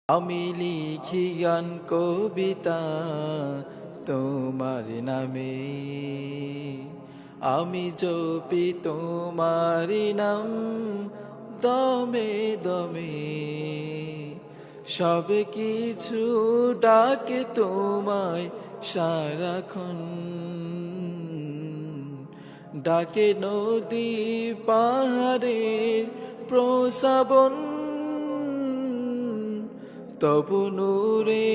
আমি লিখি গান কবিতা তোমার নামে, আমি জপি তোমার নাম দমে দমে। সব কিছু ডাকে তোমায় সারাক্ষণ, ডাকে নদী পাহাড়ের প্রসাবন। তবু নূরে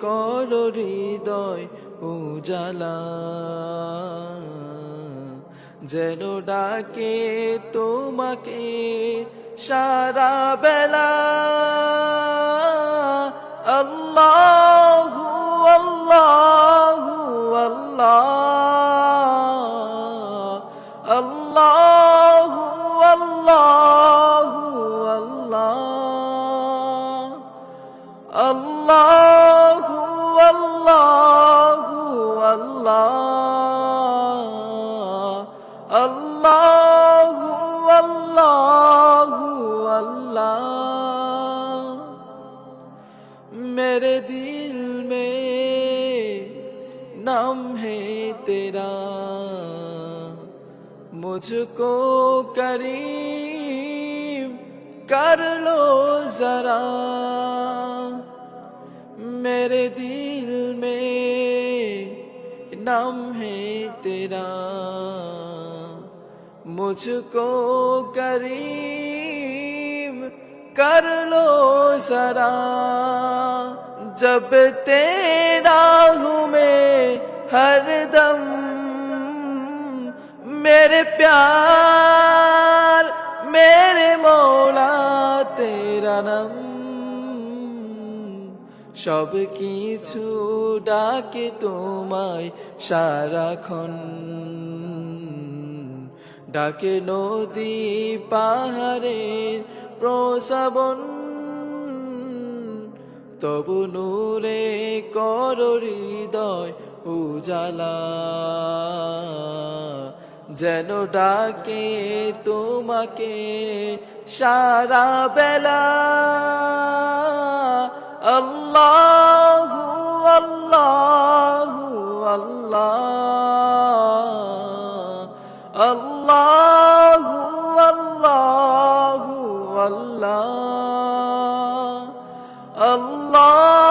কর হৃদয় উজালা, যেন ডাকে তোমাকে সারা বেলা। আল্লাহু আল্লাহু আল্লাহ, আল্লাহু আল্লাহু আল্লাহ, আল্লাহু আল্লাহু আল্লাহ, আল্লাহু আল্লাহু আল্লাহ। मेरे दिल में नाम है तेरा, मुझको करीम कर लो जरा। मेरे दिल में नाम है तेरा, मुझको करीम कर लो जरा। जब तेरा हूँ मैं हर दम, मेरे प्यार मेरे मौला तेरा नाम। সব কিছু ডাকে তোমায় সারাক্ষণ, ডাকে নদী পাহাড়ের প্রসাবন। তবু নূরে কর হৃদয় উজালা, যেন ডাকে তোমাকে সারা বেলা। আল্লাহু আল্লাহু আল্লাহ, আল্লাহু আল্লাহু আল্লাহ, আল্লাহ।